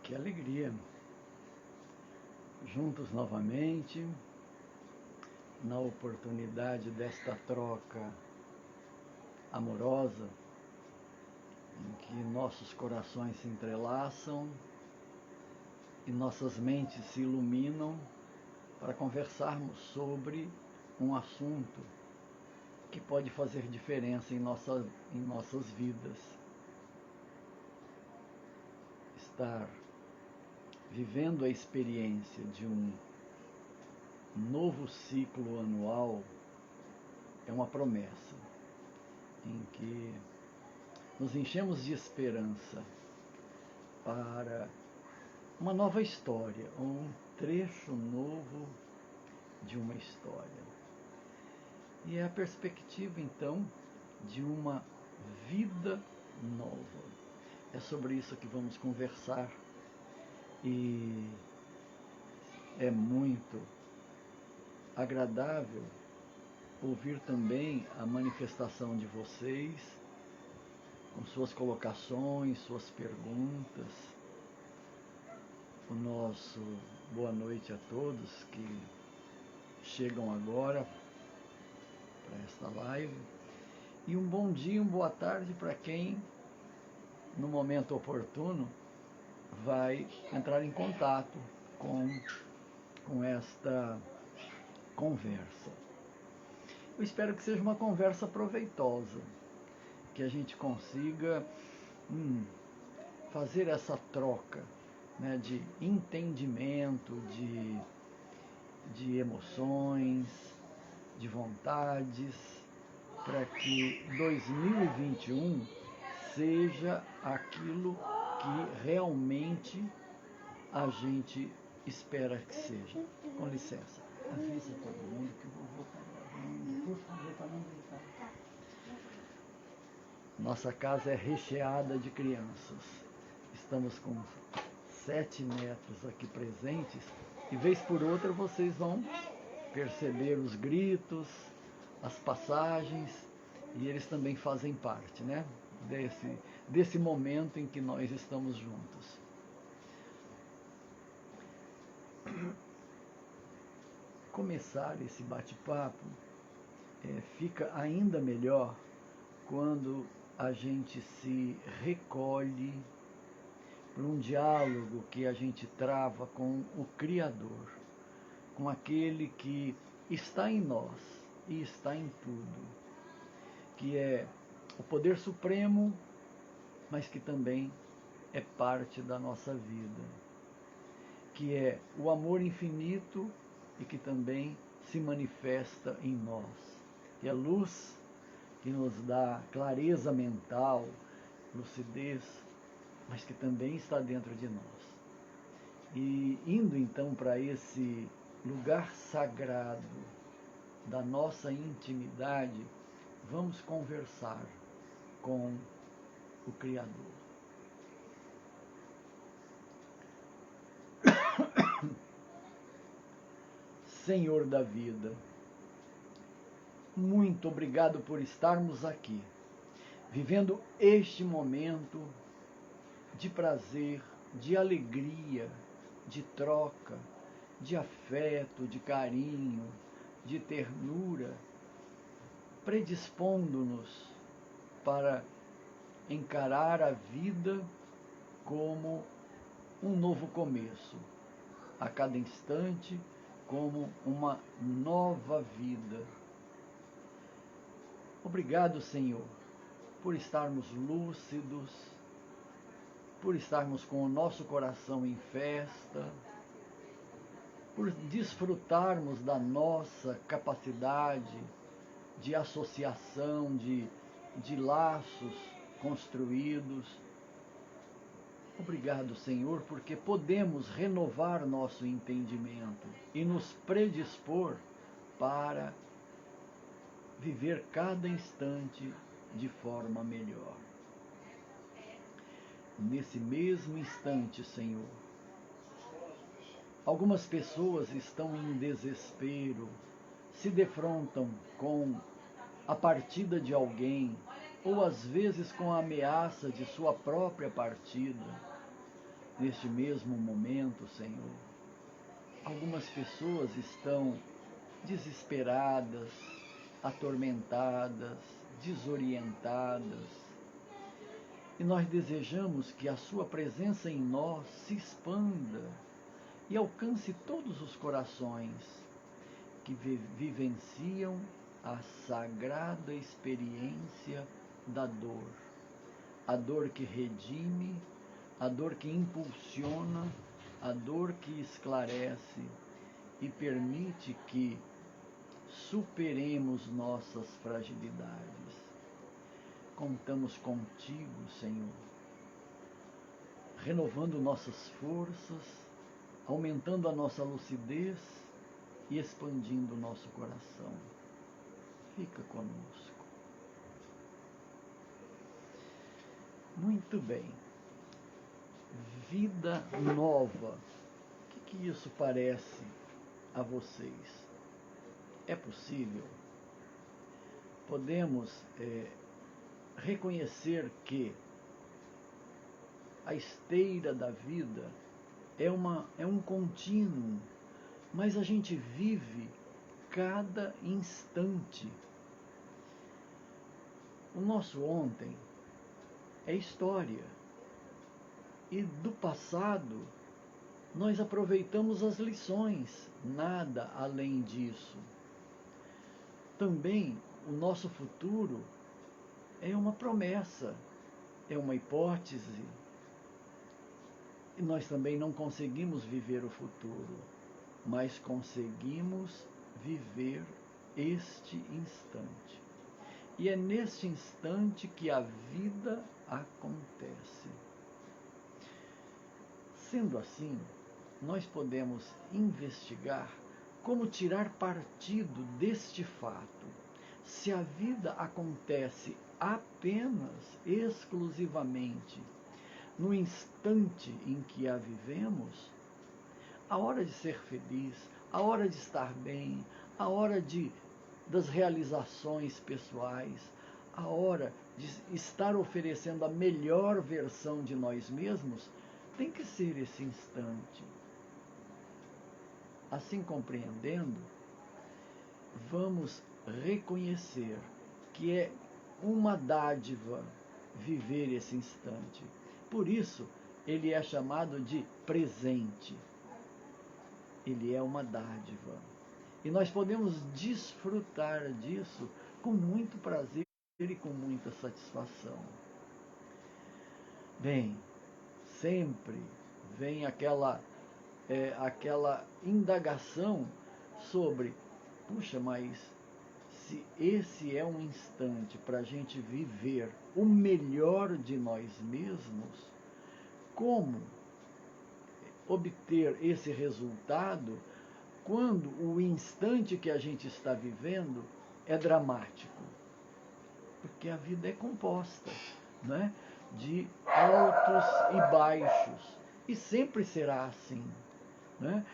Que alegria! Juntos novamente, na oportunidade desta troca amorosa, em que nossos corações se entrelaçam e nossas mentes se iluminam para conversarmos sobre um assunto que pode fazer diferença em nossas vidas. Estar vivendo a experiência de um novo ciclo anual é uma promessa em que nos enchemos de esperança para uma nova história, ou um trecho novo de uma história. E é a perspectiva, então, de uma vida nova. É sobre isso que vamos conversar. E é muito agradável ouvir também a manifestação de vocês, com suas colocações, suas perguntas. O nosso boa noite a todos que chegam agora para esta live. E um bom dia, uma boa tarde para quem, no momento oportuno, vai entrar em contato com esta conversa. Eu espero que seja uma conversa proveitosa, que a gente consiga fazer essa troca, né, de entendimento, de emoções, de vontades, para que 2021 seja aquilo que realmente a gente espera que seja. Com licença. Avisa todo mundo que o vovô está gravando, por favor, para não gritar. Nossa casa é recheada de crianças. Estamos com 7 netos aqui presentes e vez por outra vocês vão perceber os gritos, as passagens, e eles também fazem parte, né, desse momento em que nós estamos juntos. Começar esse bate-papo fica ainda melhor quando a gente se recolhe para um diálogo que a gente trava com o Criador, com aquele que está em nós e está em tudo, que é o poder supremo, mas que também é parte da nossa vida, que é o amor infinito e que também se manifesta em nós, que é luz, que nos dá clareza mental, lucidez, mas que também está dentro de nós. E indo então para esse lugar sagrado da nossa intimidade, vamos conversar com o Criador. Senhor da vida, muito obrigado por estarmos aqui, vivendo este momento de prazer, de alegria, de troca, de afeto, de carinho, de ternura, predispondo-nos para encarar a vida como um novo começo, a cada instante como uma nova vida. Obrigado, Senhor, por estarmos lúcidos, por estarmos com o nosso coração em festa, por desfrutarmos da nossa capacidade de associação, de laços construídos. Obrigado, Senhor, porque podemos renovar nosso entendimento e nos predispor para viver cada instante de forma melhor. Nesse mesmo instante, Senhor, algumas pessoas estão em desespero, se defrontam com a partida de alguém, ou às vezes com a ameaça de sua própria partida. neste mesmo momento, Senhor, algumas pessoas estão desesperadas, atormentadas, desorientadas. E nós desejamos que a sua presença em nós se expanda e alcance todos os corações que vivenciam a sagrada experiência da dor. A dor que redime, a dor que impulsiona, a dor que esclarece e permite que superemos nossas fragilidades. Contamos contigo, Senhor, renovando nossas forças, aumentando a nossa lucidez e expandindo o nosso coração. Fica conosco. Muito bem. Vida nova. O que isso parece a vocês? É possível? Podemos reconhecer que a esteira da vida é um contínuo, mas a gente vive cada instante. O nosso ontem é história, e do passado nós aproveitamos as lições, nada além disso. Também o nosso futuro é uma promessa, é uma hipótese, e nós também não conseguimos viver o futuro, mas conseguimos viver este instante. E é neste instante que a vida acontece. Sendo assim, nós podemos investigar como tirar partido deste fato. Se a vida acontece apenas, exclusivamente, no instante em que a vivemos, a hora de ser feliz, a hora de estar bem, a hora das realizações pessoais, a hora de estar oferecendo a melhor versão de nós mesmos, tem que ser esse instante. Assim compreendendo, vamos reconhecer que é uma dádiva viver esse instante. Por isso, ele é chamado de presente. Ele é uma dádiva. E nós podemos desfrutar disso com muito prazer e com muita satisfação. Bem, sempre vem aquela indagação sobre, puxa, mas se esse é um instante para a gente viver o melhor de nós mesmos, como obter esse resultado quando o instante que a gente está vivendo é dramático? Porque a vida é composta, né, de altos e baixos, e sempre será assim, né?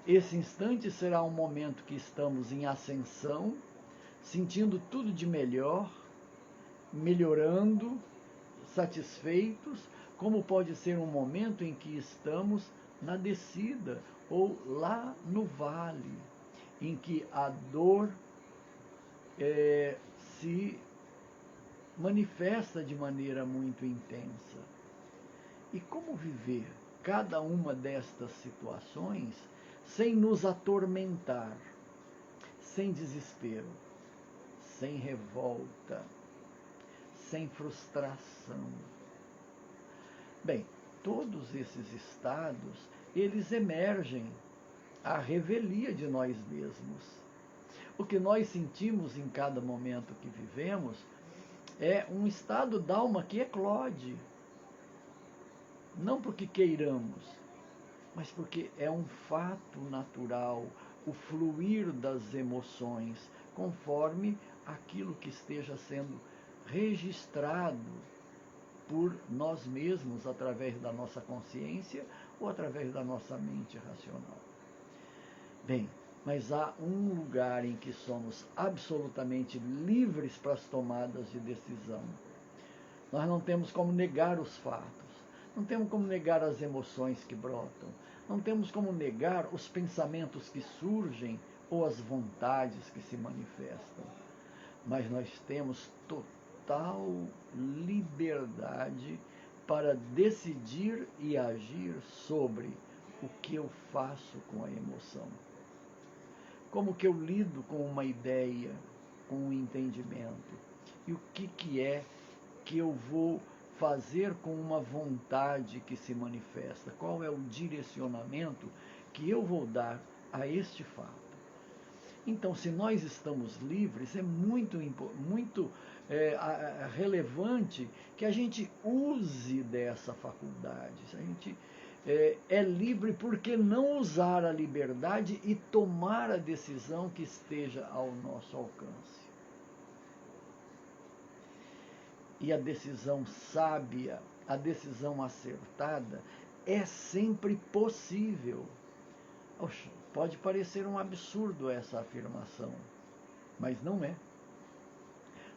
Esse instante será um momento que estamos em ascensão, sentindo tudo de melhor, melhorando, satisfeitos, como pode ser um momento em que estamos na descida ou lá no vale, em que a dor se manifesta de maneira muito intensa. E como viver cada uma destas situações sem nos atormentar, sem desespero, sem revolta, sem frustração? Bem, todos esses estados, eles emergem à revelia de nós mesmos. O que nós sentimos em cada momento que vivemos é um estado d'alma que eclode. Não porque queiramos, mas porque é um fato natural, o fluir das emoções, conforme aquilo que esteja sendo registrado por nós mesmos, através da nossa consciência ou através da nossa mente racional. Bem, mas há um lugar em que somos absolutamente livres para as tomadas de decisão. Nós não temos como negar os fatos, Não temos como negar as emoções que brotam. Não temos como negar os pensamentos que surgem ou as vontades que se manifestam. Mas nós temos total liberdade para decidir e agir sobre o que eu faço com a emoção. Como que eu lido com uma ideia, com um entendimento? E o que é que eu vou fazer com uma vontade que se manifesta? Qual é o direcionamento que eu vou dar a este fato? Então, se nós estamos livres, é muito relevante que a gente use dessa faculdade. A gente é livre, por que não usar a liberdade e tomar a decisão que esteja ao nosso alcance? E a decisão sábia, a decisão acertada, é sempre possível. Oxe, pode parecer um absurdo essa afirmação, mas não é.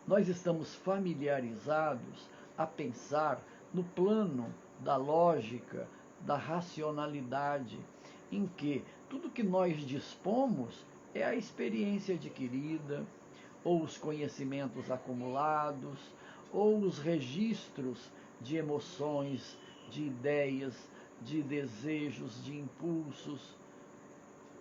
Nós estamos familiarizados a pensar no plano da lógica, da racionalidade, em que tudo que nós dispomos é a experiência adquirida, ou os conhecimentos acumulados, ou os registros de emoções, de ideias, de desejos, de impulsos.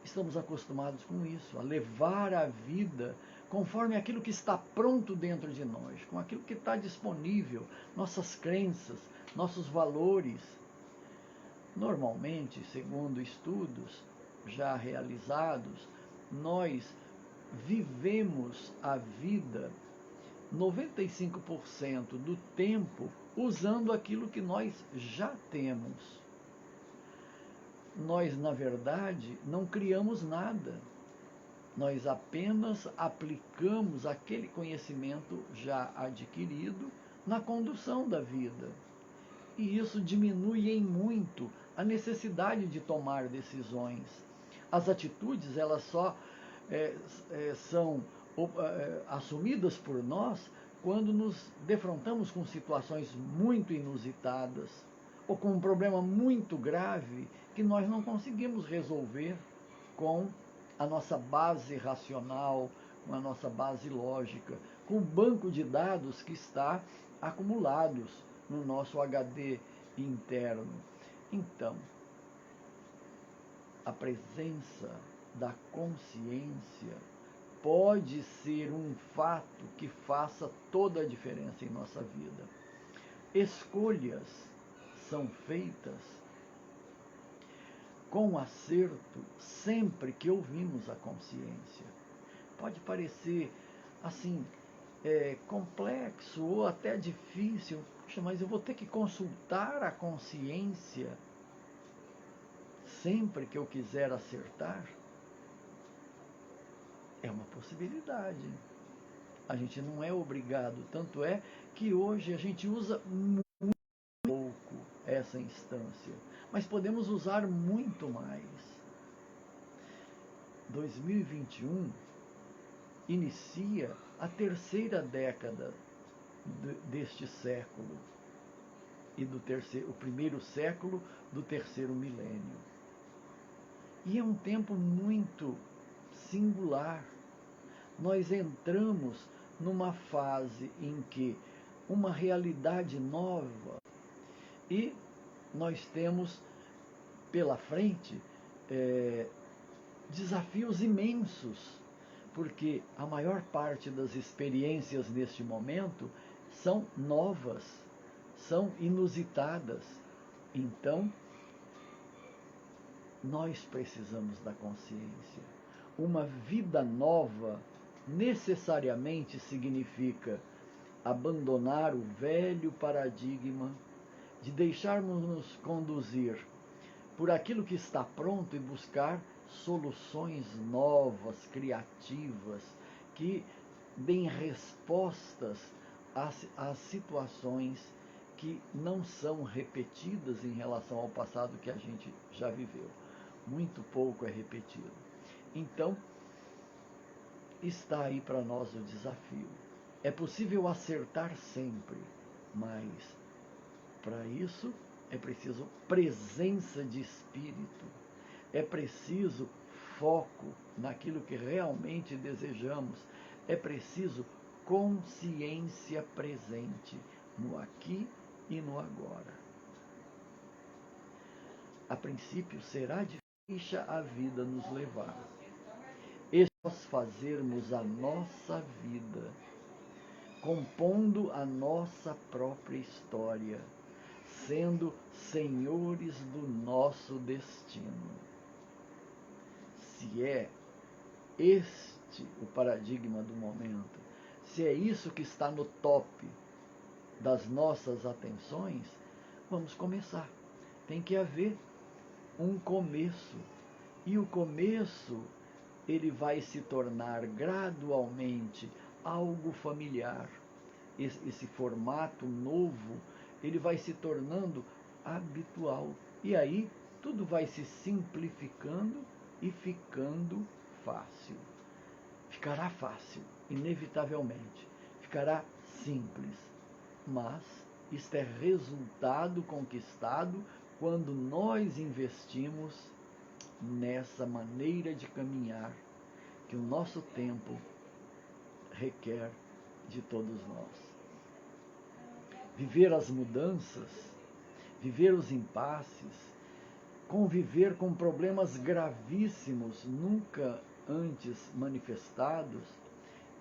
Estamos acostumados com isso, a levar a vida conforme aquilo que está pronto dentro de nós, com aquilo que está disponível, nossas crenças, nossos valores. Normalmente, segundo estudos já realizados, nós vivemos a vida 95% do tempo usando aquilo que nós já temos. Nós, na verdade, não criamos nada. Nós apenas aplicamos aquele conhecimento já adquirido na condução da vida. E isso diminui em muito a necessidade de tomar decisões. As atitudes, elas só são assumidas por nós quando nos defrontamos com situações muito inusitadas ou com um problema muito grave que nós não conseguimos resolver com a nossa base racional, com a nossa base lógica, com o banco de dados que está acumulados no nosso HD interno. Então, a presença da consciência pode ser um fato que faça toda a diferença em nossa vida. Escolhas são feitas com acerto sempre que ouvimos a consciência. Pode parecer assim complexo ou até difícil, mas eu vou ter que consultar a consciência sempre que eu quiser acertar? É uma possibilidade. A gente não é obrigado, tanto é que hoje a gente usa muito pouco essa instância, mas podemos usar muito mais. 2021 inicia a terceira década deste século e o primeiro século do terceiro milênio. E é um tempo muito singular. Nós entramos numa fase em que uma realidade nova, e nós temos pela frente desafios imensos, porque a maior parte das experiências neste momento são novas, são inusitadas. Então, nós precisamos da consciência. Uma vida nova necessariamente significa abandonar o velho paradigma de deixarmos-nos conduzir por aquilo que está pronto e buscar soluções novas, criativas, que deem respostas às situações que não são repetidas em relação ao passado que a gente já viveu. Muito pouco é repetido. Então, está aí para nós o desafio. É possível acertar sempre, mas para isso é preciso presença de espírito, é preciso foco naquilo que realmente desejamos, é preciso consciência presente no aqui e no agora. A princípio será difícil a vida nos levar. E nós fazermos a nossa vida, compondo a nossa própria história, sendo senhores do nosso destino. Se é este o paradigma do momento, se é isso que está no top das nossas atenções, vamos começar. Tem que haver um começo. E o começo, ele vai se tornar gradualmente algo familiar. Esse formato novo, ele vai se tornando habitual. E aí, tudo vai se simplificando e ficando fácil. Ficará fácil, inevitavelmente. Ficará simples. Mas isto é resultado conquistado quando nós investimos nessa maneira de caminhar que o nosso tempo requer de todos nós. Viver as mudanças, viver os impasses, conviver com problemas gravíssimos nunca antes manifestados,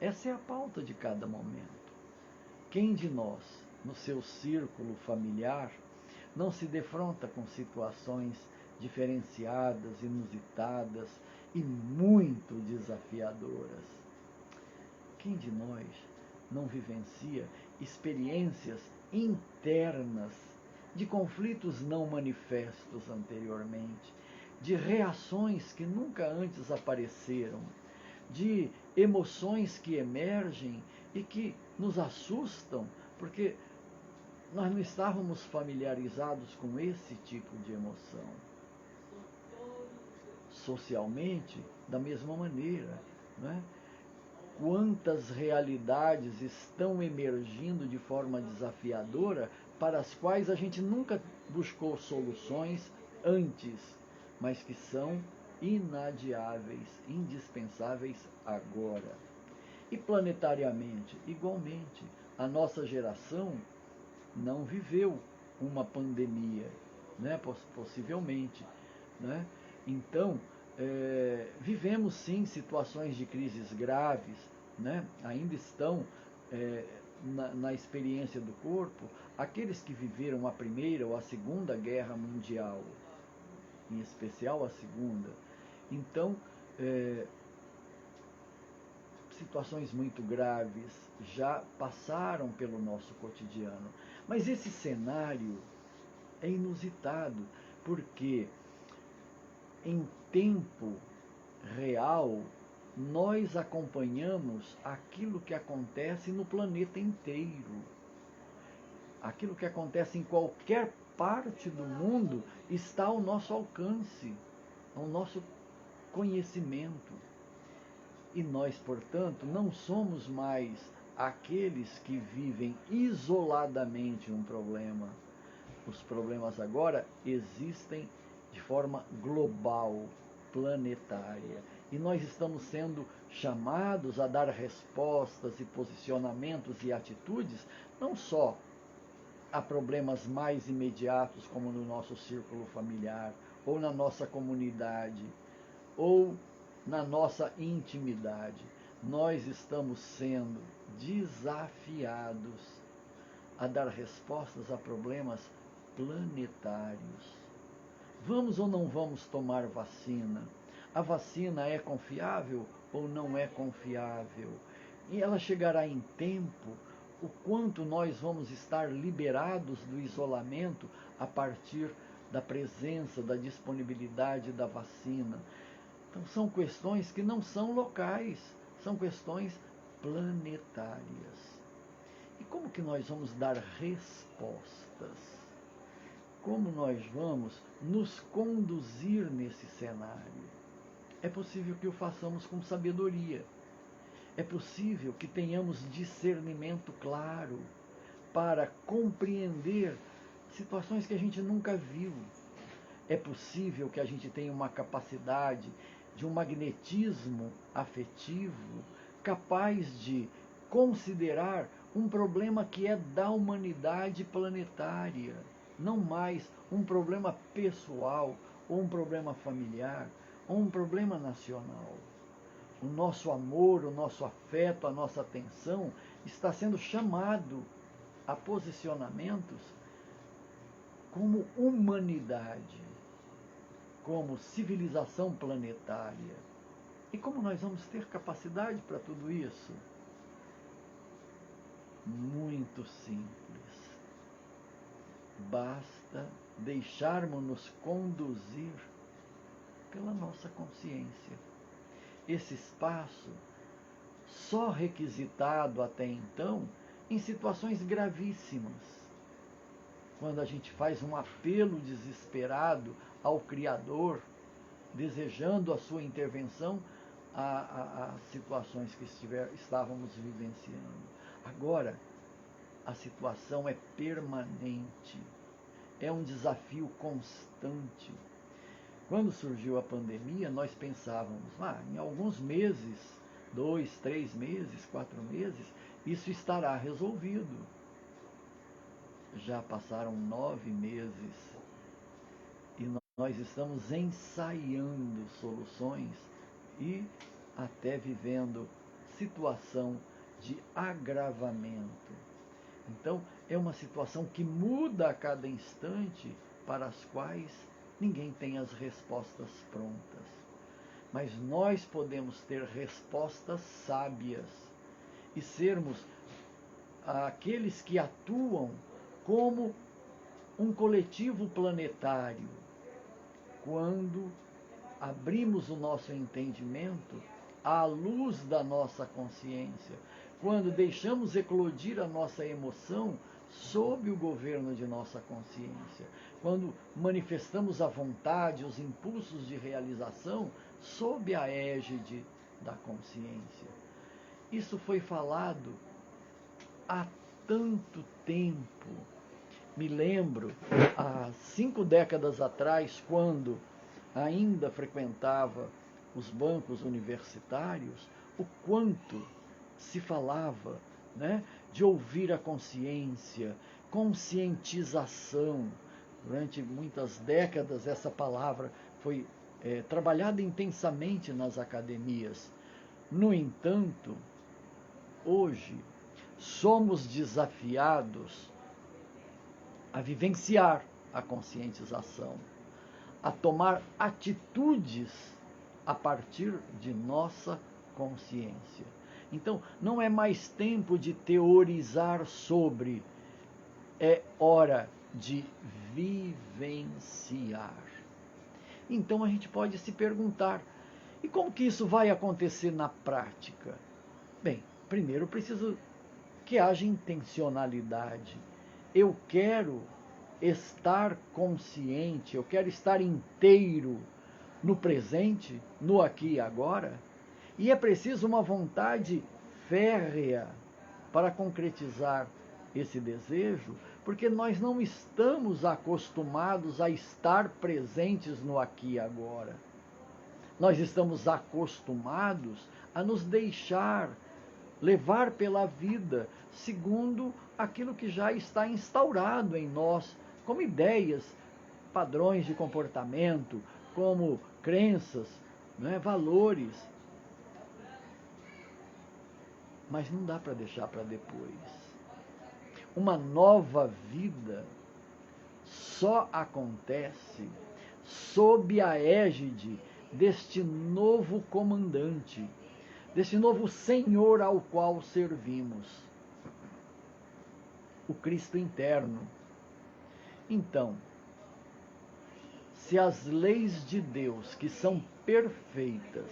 essa é a pauta de cada momento. Quem de nós, no seu círculo familiar, não se defronta com situações diferenciadas, inusitadas e muito desafiadoras? Quem de nós não vivencia experiências internas de conflitos não manifestos anteriormente, de reações que nunca antes apareceram, de emoções que emergem e que nos assustam, porque nós não estávamos familiarizados com esse tipo de emoção. Socialmente, da mesma maneira, né? Quantas realidades estão emergindo de forma desafiadora para as quais a gente nunca buscou soluções antes, mas que são inadiáveis, indispensáveis agora. E planetariamente, igualmente, a nossa geração não viveu uma pandemia, né? Possivelmente, né? Então, vivemos sim situações de crises graves, né? Ainda estão na experiência do corpo aqueles que viveram a Primeira ou a Segunda Guerra Mundial, em especial a Segunda. Então, situações muito graves já passaram pelo nosso cotidiano. Mas esse cenário é inusitado, porque em tempo real nós acompanhamos aquilo que acontece no planeta inteiro. Aquilo que acontece em qualquer parte do mundo está ao nosso alcance, ao nosso conhecimento. E nós, portanto, não somos mais aqueles que vivem isoladamente um problema. Os problemas agora existem de forma global, planetária. E nós estamos sendo chamados a dar respostas e posicionamentos e atitudes, não só a problemas mais imediatos, como no nosso círculo familiar, ou na nossa comunidade, ou na nossa intimidade. Nós estamos sendo desafiados a dar respostas a problemas planetários. Vamos ou não vamos tomar vacina? A vacina é confiável ou não é confiável? E ela chegará em tempo? O quanto nós vamos estar liberados do isolamento a partir da presença, da disponibilidade da vacina? Então, são questões que não são locais, são questões planetárias. E como que nós vamos dar respostas? Como nós vamos nos conduzir nesse cenário? É possível que o façamos com sabedoria. É possível que tenhamos discernimento claro para compreender situações que a gente nunca viu. É possível que a gente tenha uma capacidade de um magnetismo afetivo capaz de considerar um problema que é da humanidade planetária, não mais um problema pessoal, ou um problema familiar, ou um problema nacional. O nosso amor, o nosso afeto, a nossa atenção está sendo chamado a posicionamentos como humanidade, como civilização planetária. E como nós vamos ter capacidade para tudo isso? Muito simples. Basta deixarmos-nos conduzir pela nossa consciência. Esse espaço só requisitado até então em situações gravíssimas, quando a gente faz um apelo desesperado ao Criador, desejando a sua intervenção a situações que estávamos vivenciando. Agora, a situação é permanente, é um desafio constante. Quando surgiu a pandemia, nós pensávamos, em alguns meses, 2, 3 meses, 4 meses, isso estará resolvido. Já passaram 9 meses e nós estamos ensaiando soluções e até vivendo situação de agravamento. Então, é uma situação que muda a cada instante, para as quais ninguém tem as respostas prontas. Mas nós podemos ter respostas sábias e sermos aqueles que atuam como um coletivo planetário, quando abrimos o nosso entendimento à luz da nossa consciência, quando deixamos eclodir a nossa emoção sob o governo de nossa consciência, quando manifestamos a vontade, os impulsos de realização sob a égide da consciência. Isso foi falado há tanto tempo. Me lembro, há 5 décadas atrás, quando ainda frequentava os bancos universitários, o quanto se falava, de ouvir a consciência, conscientização. Durante muitas décadas essa palavra foi trabalhada intensamente nas academias. No entanto, hoje somos desafiados a vivenciar a conscientização, a tomar atitudes a partir de nossa consciência. Então, não é mais tempo de teorizar sobre, é hora de vivenciar. Então a gente pode se perguntar, e como que isso vai acontecer na prática? Bem, primeiro preciso que haja intencionalidade. Eu quero estar consciente, eu quero estar inteiro no presente, no aqui e agora, e é preciso uma vontade férrea para concretizar esse desejo, porque nós não estamos acostumados a estar presentes no aqui e agora. Nós estamos acostumados a nos deixar levar pela vida segundo aquilo que já está instaurado em nós, como ideias, padrões de comportamento, como crenças, valores. Mas não dá para deixar para depois. Uma nova vida só acontece sob a égide deste novo comandante, desse novo Senhor ao qual servimos, o Cristo interno. Então, se as leis de Deus, que são perfeitas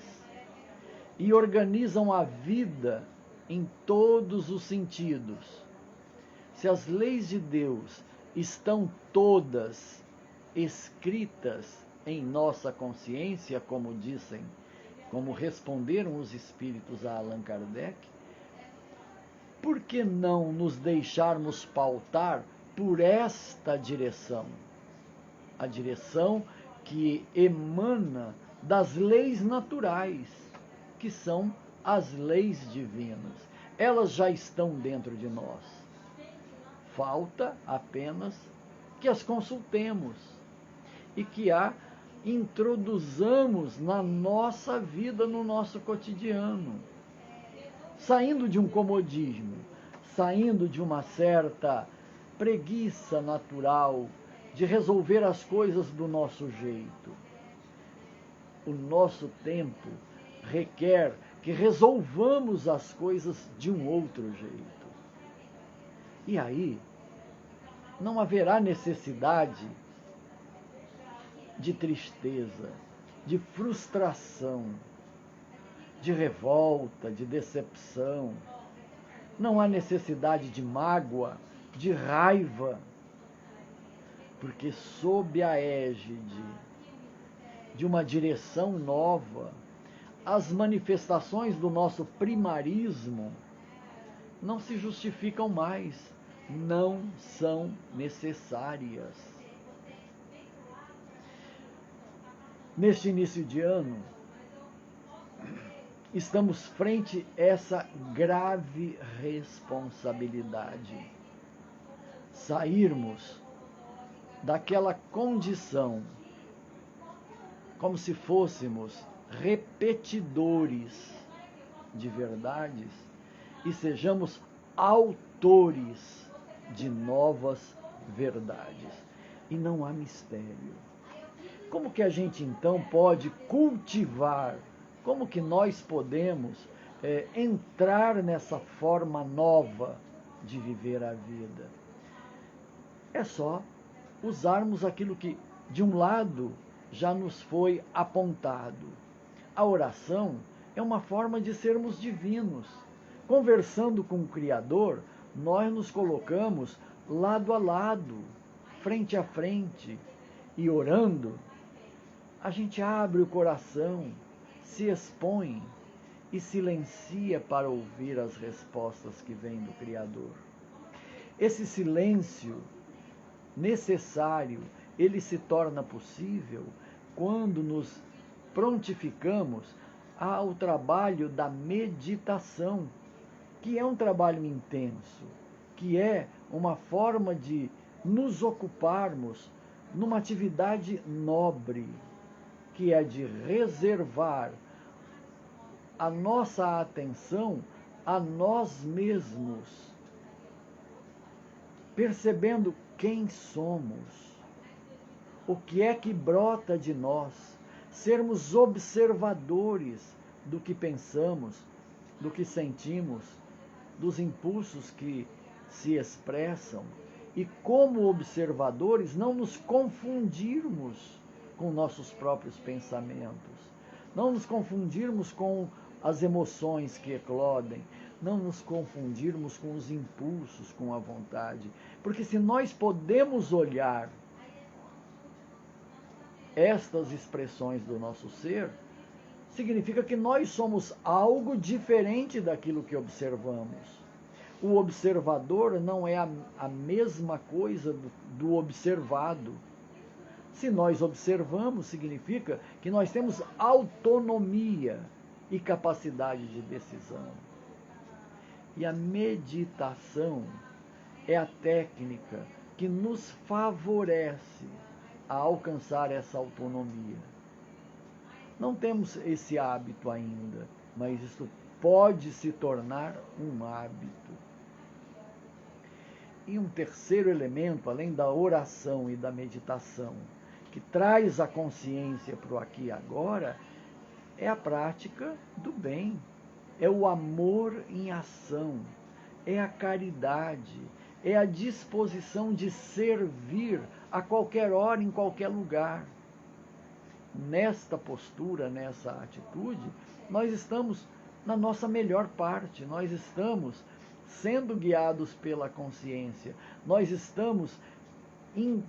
e organizam a vida em todos os sentidos, se as leis de Deus estão todas escritas em nossa consciência, como dizem, como responderam os espíritos a Allan Kardec, por que não nos deixarmos pautar por esta direção, a direção que emana das leis naturais, que são as leis divinas. Elas já estão dentro de nós. Falta apenas que as consultemos e que a introduzamos na nossa vida, no nosso cotidiano, saindo de um comodismo, saindo de uma certa preguiça natural de resolver as coisas do nosso jeito. O nosso tempo requer que resolvamos as coisas de um outro jeito. E aí, não haverá necessidade de tristeza, de frustração, de revolta, de decepção. Não há necessidade de mágoa, de raiva, porque sob a égide de uma direção nova, as manifestações do nosso primarismo não se justificam mais, não são necessárias. Neste início de ano, estamos frente a essa grave responsabilidade. Sairmos daquela condição como se fôssemos repetidores de verdades e sejamos autores de novas verdades. E não há mistério. Como que a gente então pode cultivar, como que nós podemos entrar nessa forma nova de viver a vida? É só usarmos aquilo que, de um lado, já nos foi apontado. A oração é uma forma de sermos divinos. Conversando com o Criador, nós nos colocamos lado a lado, frente a frente, e orando, a gente abre o coração, se expõe e silencia para ouvir as respostas que vêm do Criador. Esse silêncio necessário, ele se torna possível quando nos prontificamos ao trabalho da meditação, que é um trabalho intenso, que é uma forma de nos ocuparmos numa atividade nobre, que é de reservar a nossa atenção a nós mesmos, percebendo quem somos, o que é que brota de nós, sermos observadores do que pensamos, do que sentimos, dos impulsos que se expressam, e como observadores não nos confundirmos com nossos próprios pensamentos, não nos confundirmos com as emoções que eclodem, não nos confundirmos com os impulsos, com a vontade. Porque se nós podemos olhar estas expressões do nosso ser, significa que nós somos algo diferente daquilo que observamos. O observador não é a mesma coisa do observado. Se nós observamos, significa que nós temos autonomia e capacidade de decisão. E a meditação é a técnica que nos favorece a alcançar essa autonomia. Não temos esse hábito ainda, mas isso pode se tornar um hábito. E um terceiro elemento, além da oração e da meditação, que traz a consciência para o aqui e agora, é a prática do bem, é o amor em ação, é a caridade, é a disposição de servir a qualquer hora, em qualquer lugar. Nesta postura, nessa atitude, nós estamos na nossa melhor parte, nós estamos sendo guiados pela consciência, nós estamos em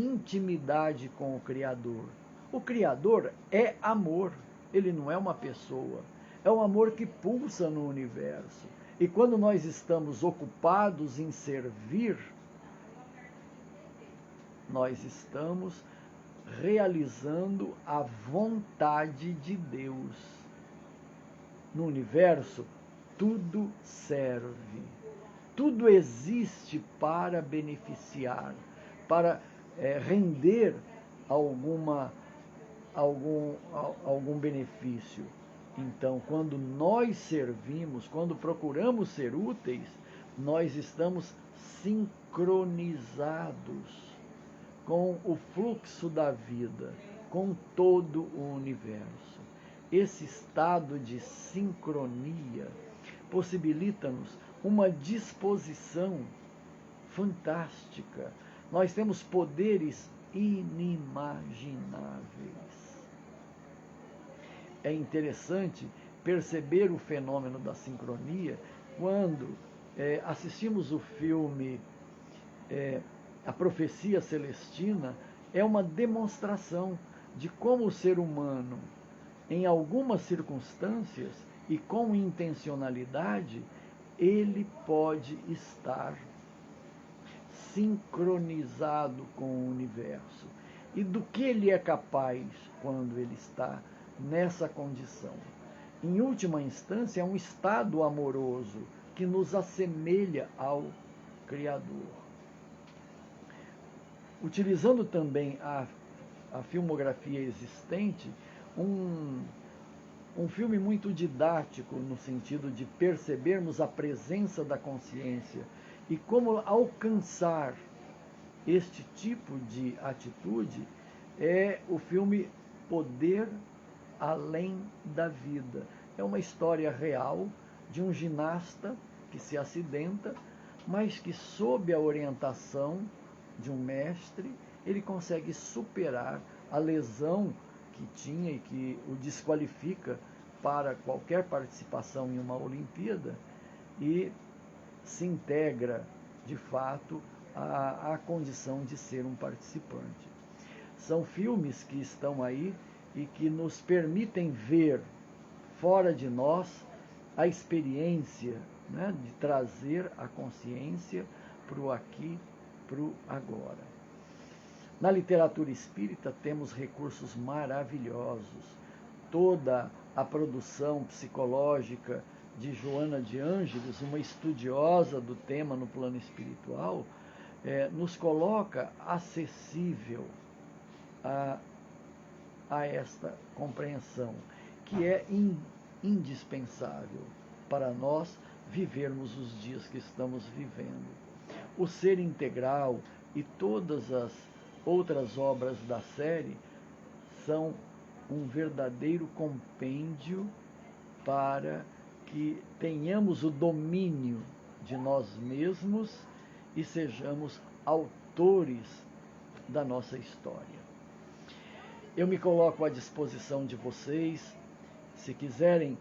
intimidade com o Criador. O Criador é amor, ele não é uma pessoa, é um amor que pulsa no universo. E quando nós estamos ocupados em servir, nós estamos realizando a vontade de Deus. No universo, tudo serve, tudo existe para beneficiar, para render algum benefício. Então, quando nós servimos, quando procuramos ser úteis, nós estamos sincronizados com o fluxo da vida, com todo o universo. Esse estado de sincronia possibilita-nos uma disposição fantástica. Nós temos poderes inimagináveis. É interessante perceber o fenômeno da sincronia quando assistimos o filme A Profecia Celestina. É uma demonstração de como o ser humano, em algumas circunstâncias e com intencionalidade, ele pode estar sincronizado com o universo. E do que ele é capaz quando ele está nessa condição? Em última instância, é um estado amoroso que nos assemelha ao Criador. Utilizando também a filmografia existente, um filme muito didático no sentido de percebermos a presença da consciência e como alcançar este tipo de atitude, é o filme Poder Além da Vida. É uma história real de um ginasta que se acidenta, mas que, sob a orientação de um mestre, ele consegue superar a lesão que tinha e que o desqualifica para qualquer participação em uma Olimpíada, e se integra, de fato, à condição de ser um participante. São filmes que estão aí e que nos permitem ver, fora de nós, a experiência, né, de trazer a consciência para o aqui, para o agora. Na literatura espírita temos recursos maravilhosos. Toda a produção psicológica de Joana de Ângeles, uma estudiosa do tema no plano espiritual, nos coloca acessível a esta compreensão, que é indispensável para nós vivermos os dias que estamos vivendo. O Ser Integral e todas as outras obras da série são um verdadeiro compêndio para que tenhamos o domínio de nós mesmos e sejamos autores da nossa história. Eu me coloco à disposição de vocês, se quiserem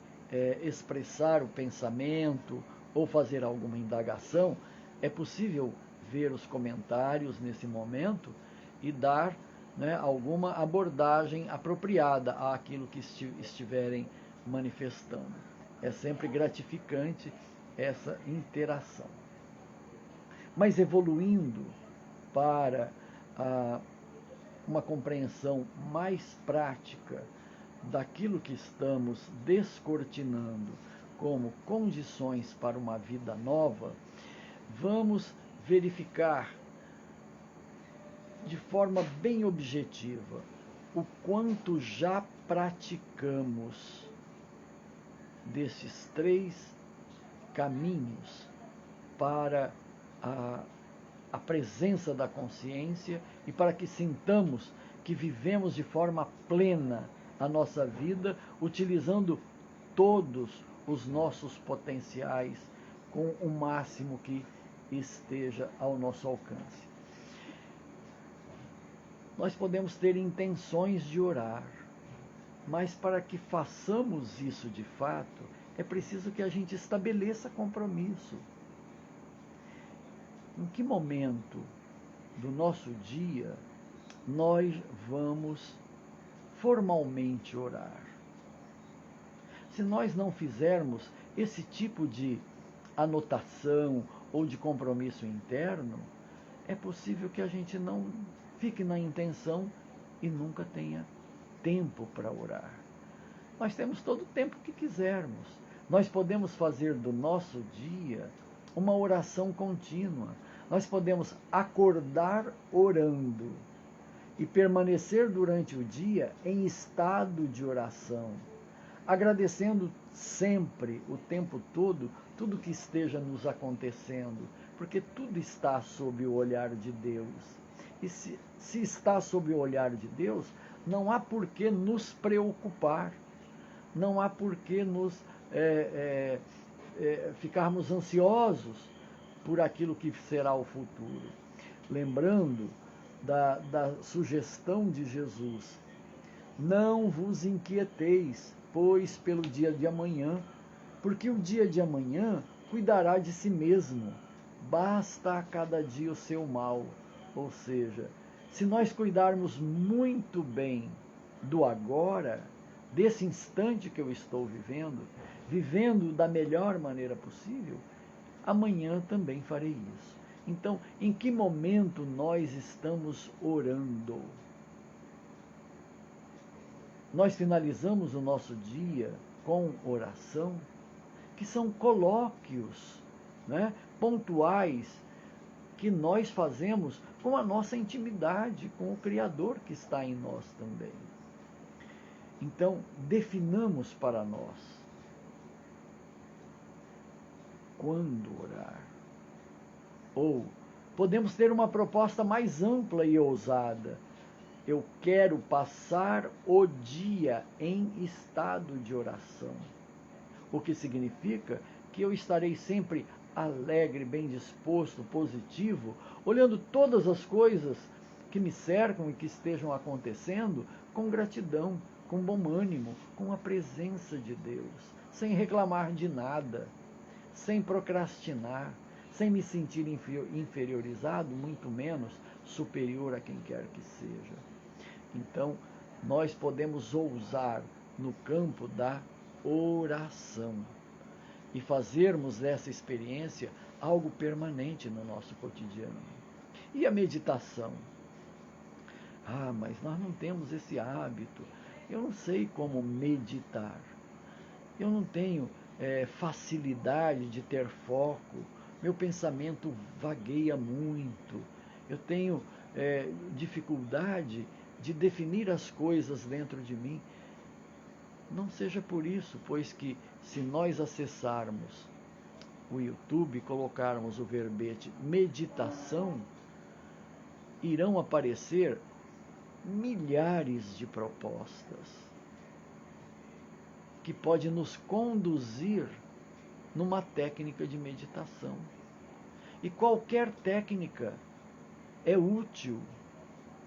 expressar o pensamento ou fazer alguma indagação, é possível ver os comentários nesse momento e dar, né, alguma abordagem apropriada àquilo que estiverem manifestando. É sempre gratificante essa interação. Mas evoluindo para uma compreensão mais prática daquilo que estamos descortinando como condições para uma vida nova, vamos verificar de forma bem objetiva o quanto já praticamos desses 3 caminhos para a presença da consciência e para que sintamos que vivemos de forma plena a nossa vida, utilizando todos os nossos potenciais com o máximo que esteja ao nosso alcance. Nós podemos ter intenções de orar, mas para que façamos isso de fato, é preciso que a gente estabeleça compromisso. Em que momento do nosso dia nós vamos formalmente orar? Se nós não fizermos esse tipo de anotação ou de compromisso interno, é possível que a gente não fique na intenção e nunca tenha tempo para orar. Nós temos todo o tempo que quisermos. Nós podemos fazer do nosso dia uma oração contínua. Nós podemos acordar orando e permanecer durante o dia em estado de oração, agradecendo sempre, o tempo todo, tudo que esteja nos acontecendo, porque tudo está sob o olhar de Deus. E se está sob o olhar de Deus, não há por que nos preocupar, não há por que nos ficarmos ansiosos por aquilo que será o futuro. Lembrando da sugestão de Jesus: não vos inquieteis, pois, pelo dia de amanhã, porque o dia de amanhã cuidará de si mesmo, basta a cada dia o seu mal. Ou seja, se nós cuidarmos muito bem do agora, desse instante que eu estou vivendo da melhor maneira possível, amanhã também farei isso. Então, em que momento nós estamos orando? Nós finalizamos o nosso dia com oração, que são colóquios, né, pontuais, que nós fazemos com a nossa intimidade, com o Criador que está em nós também. Então, definamos para nós quando orar. Ou podemos ter uma proposta mais ampla e ousada. Eu quero passar o dia em estado de oração. O que significa que eu estarei sempre alegre, bem disposto, positivo, olhando todas as coisas que me cercam e que estejam acontecendo com gratidão, com bom ânimo, com a presença de Deus, sem reclamar de nada, sem procrastinar, sem me sentir inferiorizado, muito menos superior a quem quer que seja. Então, nós podemos ousar no campo da oração e fazermos dessa experiência algo permanente no nosso cotidiano. E a meditação? Ah, mas nós não temos esse hábito. Eu não sei como meditar. Eu não tenho facilidade de ter foco. Meu pensamento vagueia muito. Eu tenho dificuldade de definir as coisas dentro de mim. Não seja por isso, pois que se nós acessarmos o YouTube e colocarmos o verbete meditação, irão aparecer milhares de propostas que podem nos conduzir numa técnica de meditação. E qualquer técnica é útil.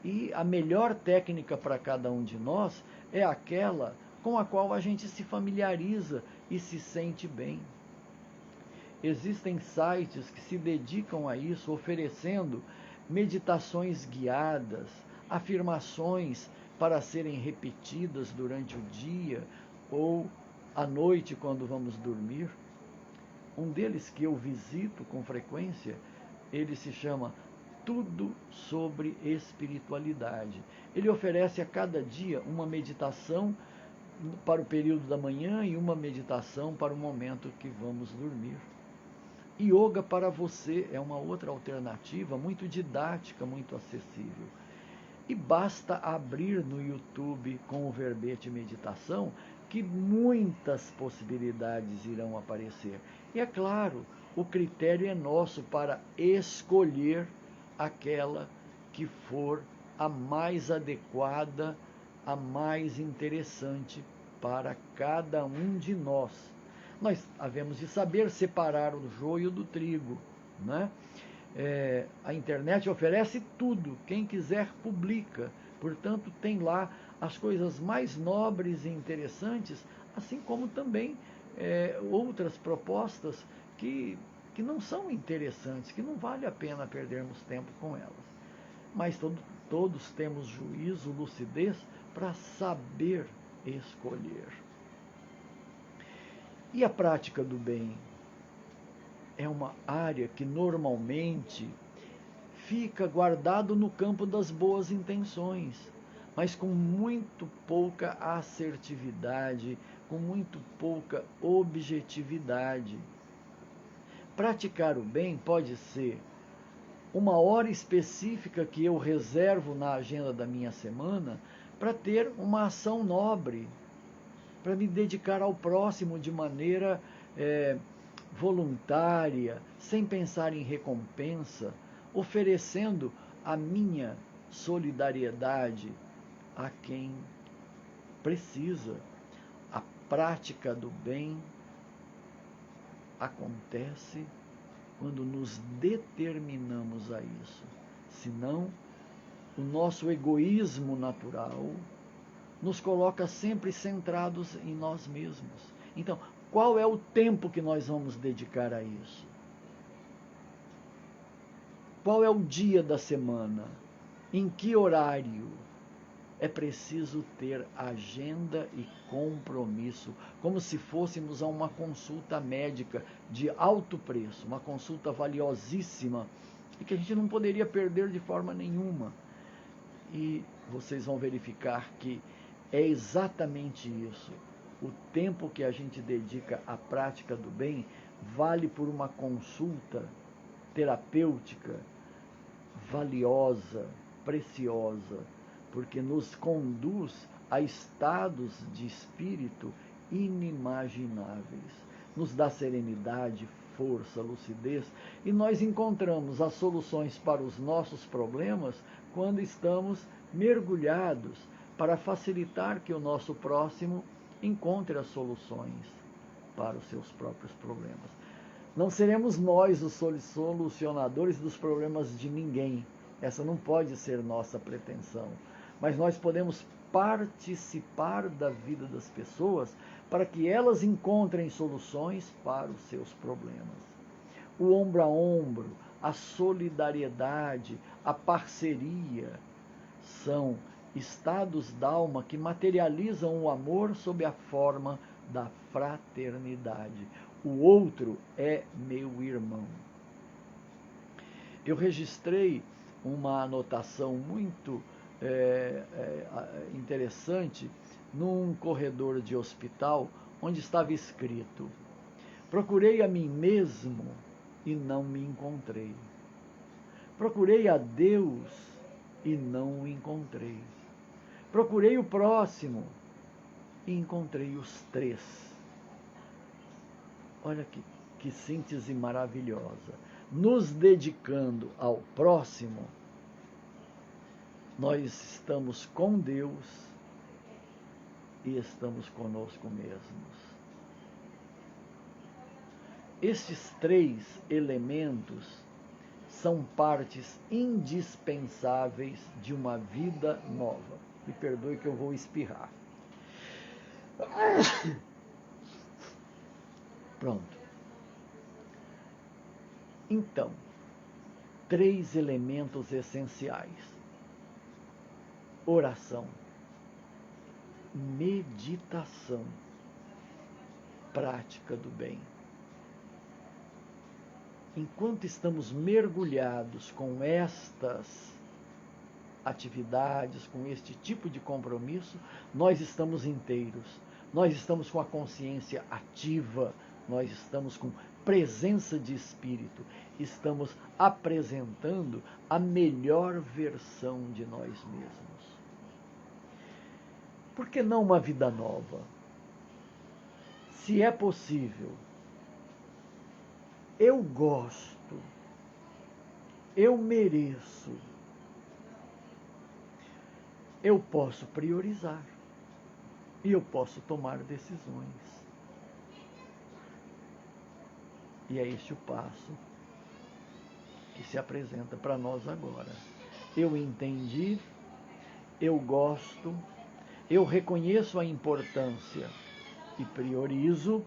E a melhor técnica para cada um de nós é aquela com a qual a gente se familiariza e se sente bem. Existem sites que se dedicam a isso, oferecendo meditações guiadas, afirmações para serem repetidas durante o dia ou à noite quando vamos dormir. Um deles que eu visito com frequência, ele se chama Tudo sobre Espiritualidade. Ele oferece a cada dia uma meditação para o período da manhã e uma meditação para o momento que vamos dormir. Yoga para você é uma outra alternativa muito didática, muito acessível. E basta abrir no YouTube com o verbete meditação que muitas possibilidades irão aparecer. E é claro, o critério é nosso para escolher aquela que for a mais adequada, a mais interessante para cada um de nós. Nós havemos de saber separar o joio do trigo, né? A internet oferece tudo, quem quiser publica, portanto tem lá as coisas mais nobres e interessantes, assim como também outras propostas que não são interessantes, que não vale a pena perdermos tempo com elas. Mas todos temos juízo, lucidez para saber escolher. E a prática do bem? É uma área que normalmente fica guardado no campo das boas intenções, mas com muito pouca assertividade, com muito pouca objetividade. Praticar o bem pode ser uma hora específica que eu reservo na agenda da minha semana para ter uma ação nobre, para me dedicar ao próximo de maneira voluntária, sem pensar em recompensa, oferecendo a minha solidariedade a quem precisa. A prática do bem acontece quando nos determinamos a isso. Senão, o nosso egoísmo natural nos coloca sempre centrados em nós mesmos. Então, qual é o tempo que nós vamos dedicar a isso? Qual é o dia da semana? Em que horário? É preciso ter agenda e compromisso, como se fôssemos a uma consulta médica de alto preço, uma consulta valiosíssima e que a gente não poderia perder de forma nenhuma. E vocês vão verificar que é exatamente isso. O tempo que a gente dedica à prática do bem vale por uma consulta terapêutica valiosa, preciosa, porque nos conduz a estados de espírito inimagináveis. Nos dá serenidade, força, lucidez, e nós encontramos as soluções para os nossos problemas quando estamos mergulhados para facilitar que o nosso próximo encontre as soluções para os seus próprios problemas. Não seremos nós os solucionadores dos problemas de ninguém. Essa não pode ser nossa pretensão. Mas nós podemos participar da vida das pessoas para que elas encontrem soluções para os seus problemas. O ombro a ombro, a solidariedade, a parceria são estados d'alma que materializam o amor sob a forma da fraternidade. O outro é meu irmão. Eu registrei uma anotação muito interessante num corredor de hospital, onde estava escrito: procurei a mim mesmo e não me encontrei. Procurei a Deus e não o encontrei. Procurei o próximo e encontrei os três. Olha que síntese maravilhosa. Nos dedicando ao próximo, nós estamos com Deus e estamos conosco mesmos. Estes três elementos são partes indispensáveis de uma vida nova. Me perdoe que eu vou espirrar. Pronto. Então, três elementos essenciais: oração, meditação, prática do bem. Enquanto estamos mergulhados com estas atividades, com este tipo de compromisso, nós estamos inteiros, nós estamos com a consciência ativa, nós estamos com presença de espírito, estamos apresentando a melhor versão de nós mesmos. Por que não uma vida nova? Se é possível, eu gosto, eu mereço, eu posso priorizar e eu posso tomar decisões. E é este o passo que se apresenta para nós agora. Eu entendi, eu gosto, eu reconheço a importância e priorizo,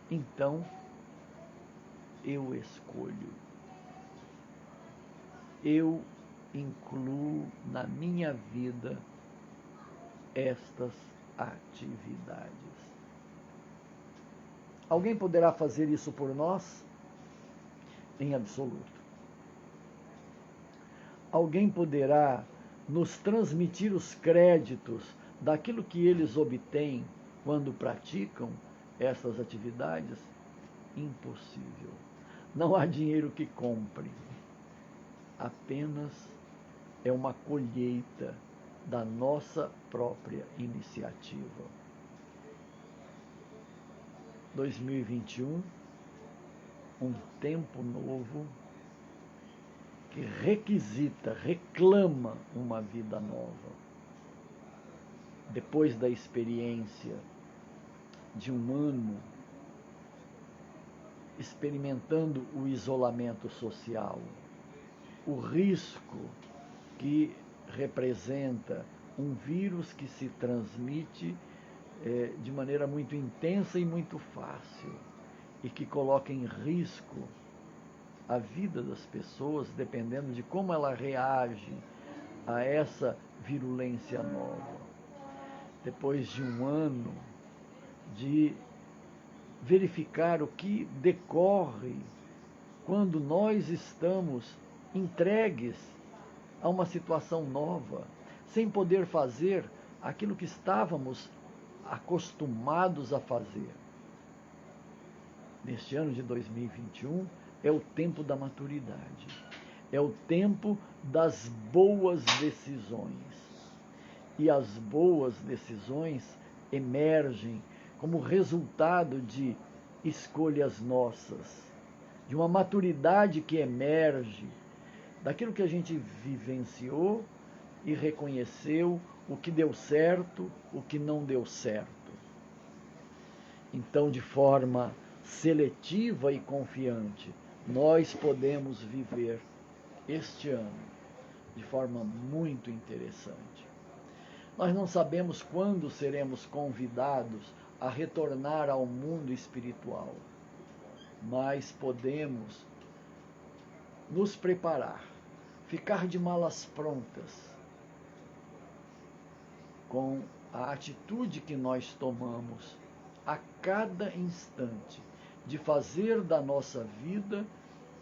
então eu escolho. Eu incluo na minha vida estas atividades. Alguém poderá fazer isso por nós? Em absoluto. alguém poderá nos transmitir os créditos daquilo que eles obtêm quando praticam essas atividades? Impossível. Não há dinheiro que compre. Apenas é uma colheita da nossa própria iniciativa. 2021, um tempo novo que requisita, reclama uma vida nova. Depois da experiência de um ano experimentando o isolamento social, o risco que representa um vírus que se transmite de maneira muito intensa e muito fácil e que coloca em risco a vida das pessoas, dependendo de como ela reage a essa virulência nova. Depois de um ano de verificar o que decorre quando nós estamos entregues a uma situação nova, sem poder fazer aquilo que estávamos acostumados a fazer. Neste ano de 2021 é o tempo da maturidade, é o tempo das boas decisões. E as boas decisões emergem como resultado de escolhas nossas, de uma maturidade que emerge daquilo que a gente vivenciou e reconheceu o que deu certo, o que não deu certo. Então, de forma seletiva e confiante, nós podemos viver este ano de forma muito interessante. Nós não sabemos quando seremos convidados a retornar ao mundo espiritual, mas podemos nos preparar, ficar de malas prontas com a atitude que nós tomamos a cada instante de fazer da nossa vida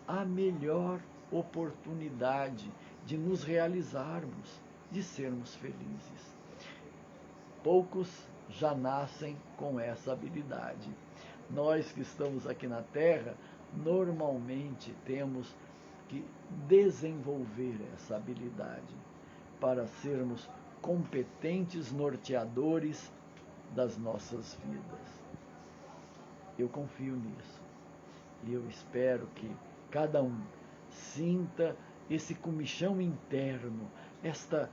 a melhor oportunidade de nos realizarmos, de sermos felizes. Poucos já nascem com essa habilidade. Nós que estamos aqui na Terra, normalmente temos que desenvolver essa habilidade para sermos competentes norteadores das nossas vidas. Eu confio nisso e eu espero que cada um sinta esse comichão interno, esta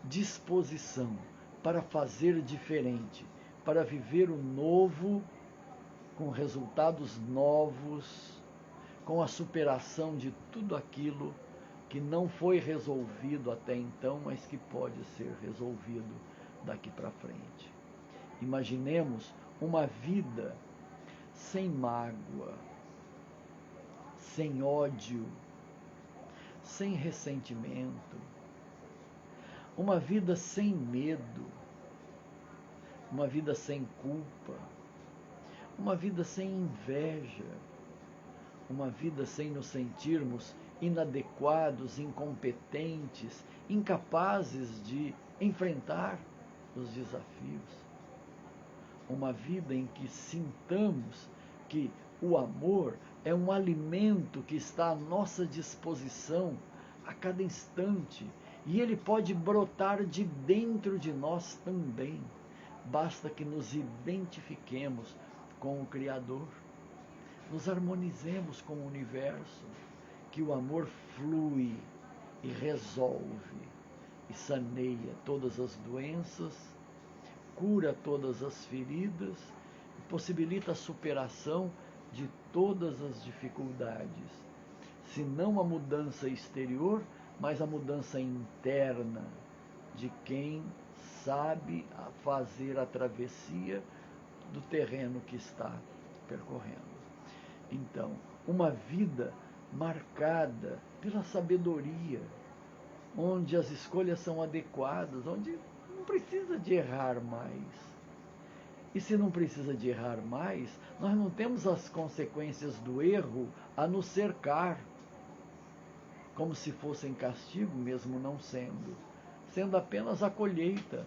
disposição para fazer diferente, para viver o novo com resultados novos, com a superação de tudo aquilo que não foi resolvido até então, mas que pode ser resolvido daqui para frente. Imaginemos uma vida sem mágoa, sem ódio, sem ressentimento, uma vida sem medo, uma vida sem culpa, uma vida sem inveja, uma vida sem nos sentirmos inadequados, incompetentes, incapazes de enfrentar os desafios. Uma vida em que sintamos que o amor é um alimento que está à nossa disposição a cada instante e ele pode brotar de dentro de nós também. Basta que nos identifiquemos com o Criador, nos harmonizemos com o universo, que o amor flui e resolve e saneia todas as doenças, cura todas as feridas, possibilita a superação de todas as dificuldades. Se não a mudança exterior, mas a mudança interna de quem sabe fazer a travessia do terreno que está percorrendo. Então, uma vida marcada pela sabedoria, onde as escolhas são adequadas, onde não precisa de errar mais. E se não precisa de errar mais, nós não temos as consequências do erro a nos cercar. como se fossem castigo, mesmo não sendo apenas a colheita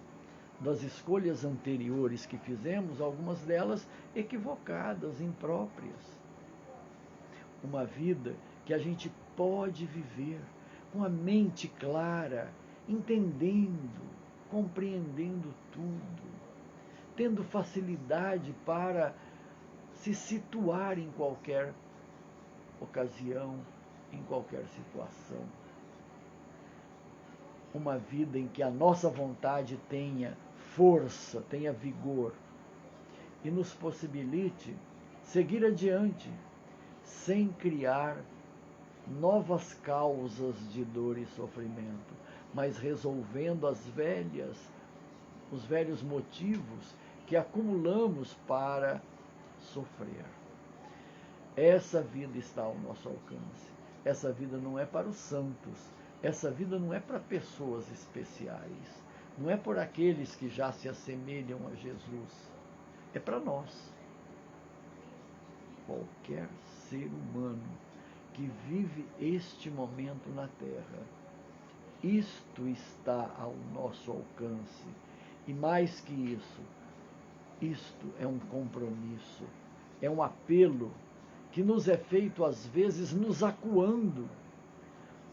das escolhas anteriores que fizemos, algumas delas equivocadas, impróprias. Uma vida que a gente pode viver com a mente clara, entendendo, compreendendo tudo, tendo facilidade para se situar em qualquer ocasião, em qualquer situação. Uma vida em que a nossa vontade tenha força, tenha vigor e nos possibilite seguir adiante sem criar novas causas de dor e sofrimento, mas resolvendo os velhos motivos que acumulamos para sofrer. Essa vida está ao nosso alcance. Essa vida não é para os santos. Essa vida não é para pessoas especiais. Não é por aqueles que já se assemelham a Jesus. É para nós. Qualquer ser humano que vive este momento na Terra. Isto está ao nosso alcance. E mais que isso, isto é um compromisso, é um apelo que nos é feito às vezes nos acuando,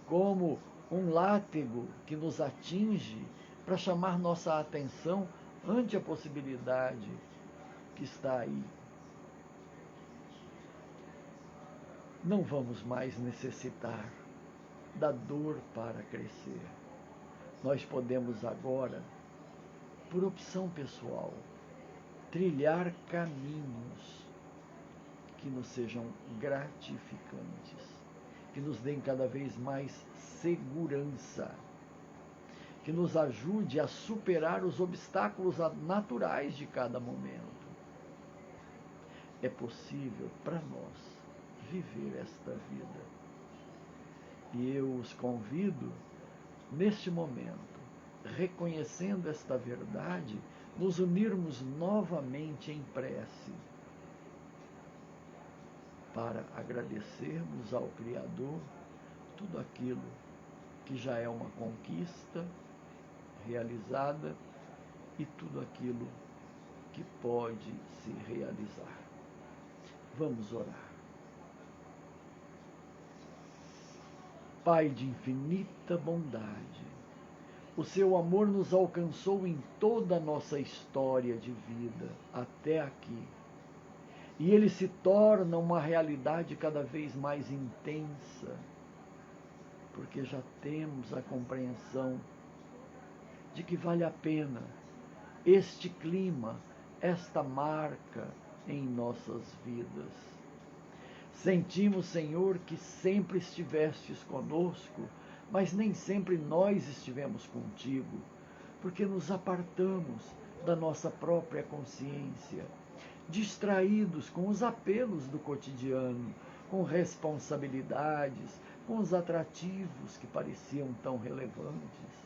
como um látego que nos atinge para chamar nossa atenção ante a possibilidade que está aí. Não vamos mais necessitar da dor para crescer. Nós podemos agora, por opção pessoal, trilhar caminhos que nos sejam gratificantes, que nos deem cada vez mais segurança, que nos ajude a superar os obstáculos naturais de cada momento. É possível para nós viver esta vida. E eu os convido, neste momento, reconhecendo esta verdade, nos unirmos novamente em prece, para agradecermos ao Criador tudo aquilo que já é uma conquista realizada e tudo aquilo que pode se realizar. Vamos orar. Pai de infinita bondade, o seu amor nos alcançou em toda a nossa história de vida até aqui. E ele se torna uma realidade cada vez mais intensa, porque já temos a compreensão de que vale a pena este clima, esta marca em nossas vidas. Sentimos, Senhor, que sempre estivestes conosco, mas nem sempre nós estivemos contigo, porque nos apartamos da nossa própria consciência, distraídos com os apelos do cotidiano, com responsabilidades, com os atrativos que pareciam tão relevantes.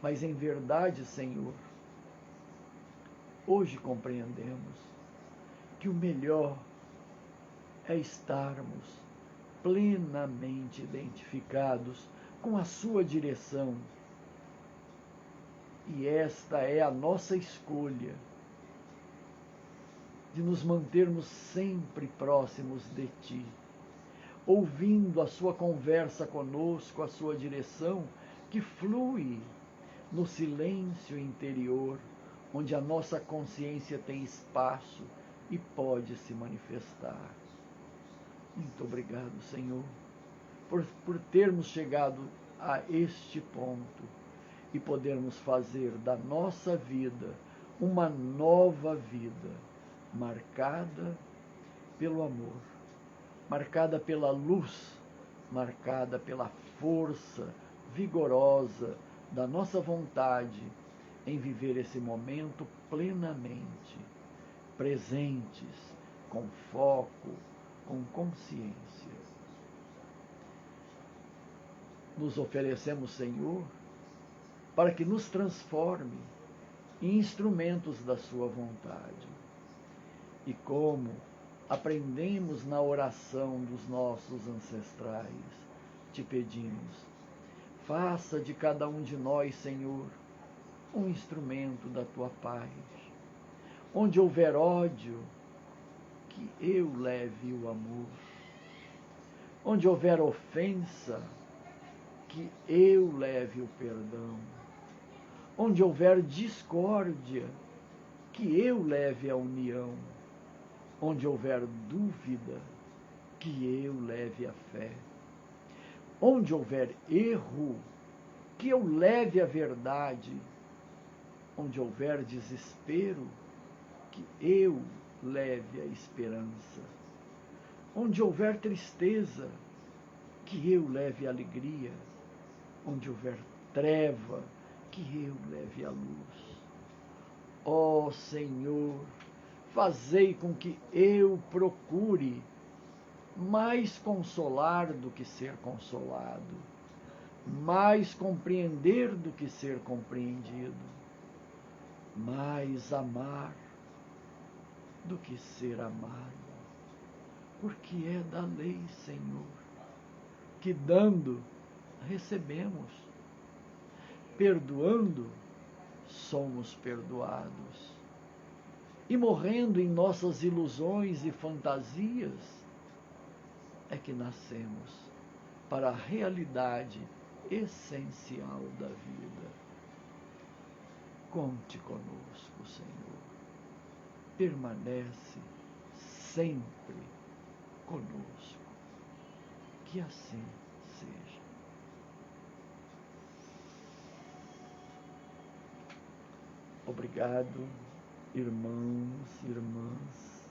Mas em verdade, Senhor, hoje compreendemos que o melhor é estarmos plenamente identificados com a sua direção. E esta é a nossa escolha, de nos mantermos sempre próximos de Ti, ouvindo a sua conversa conosco, a sua direção, que flui no silêncio interior, onde a nossa consciência tem espaço e pode se manifestar. Muito obrigado, Senhor, por termos chegado a este ponto e podermos fazer da nossa vida uma nova vida, marcada pelo amor, marcada pela luz, marcada pela força vigorosa da nossa vontade em viver esse momento plenamente, presentes, com foco, com consciência. Nos oferecemos, Senhor, para que nos transforme em instrumentos da sua vontade. E como aprendemos na oração dos nossos ancestrais, te pedimos, faça de cada um de nós, Senhor, um instrumento da tua paz. Onde houver ódio, que eu leve o amor. Onde houver ofensa, que eu leve o perdão. Onde houver discórdia, que eu leve a união. Onde houver dúvida, que eu leve a fé. Onde houver erro, que eu leve a verdade. Onde houver desespero, que eu leve a esperança. Onde houver tristeza, que eu leve a alegria. Onde houver treva, que eu leve a luz. Ó Senhor, fazei com que eu procure mais consolar do que ser consolado, mais compreender do que ser compreendido, mais amar do que ser amado, porque é da lei, Senhor, que dando, recebemos, perdoando, somos perdoados, e morrendo em nossas ilusões e fantasias, é que nascemos para a realidade essencial da vida. Conte conosco, Senhor. Permanece sempre conosco. Que assim seja. Obrigado, irmãos e irmãs,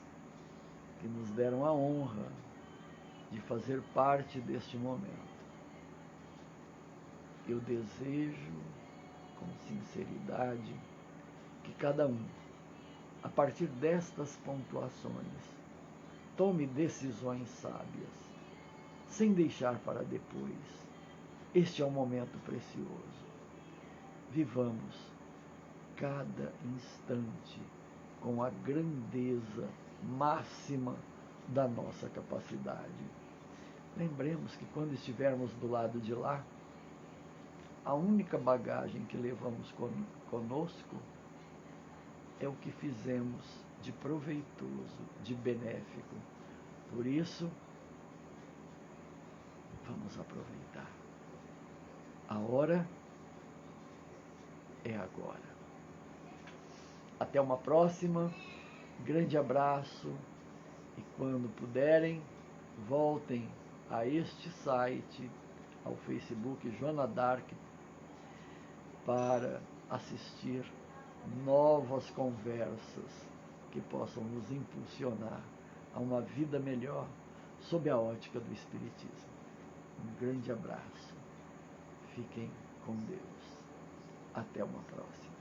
que nos deram a honra de fazer parte deste momento. Eu desejo, com sinceridade, que cada um, a partir destas pontuações, tome decisões sábias, sem deixar para depois. Este é um momento precioso. Vivamos cada instante com a grandeza máxima da nossa capacidade. Lembremos que quando estivermos do lado de lá, a única bagagem que levamos conosco é o que fizemos de proveitoso, de benéfico. Por isso, vamos aproveitar. A hora é agora. Até uma próxima. Grande abraço. E quando puderem, voltem a este site, ao Facebook Joana Dark, para assistir novas conversas que possam nos impulsionar a uma vida melhor sob a ótica do Espiritismo. Um grande abraço. Fiquem com Deus. Até uma próxima.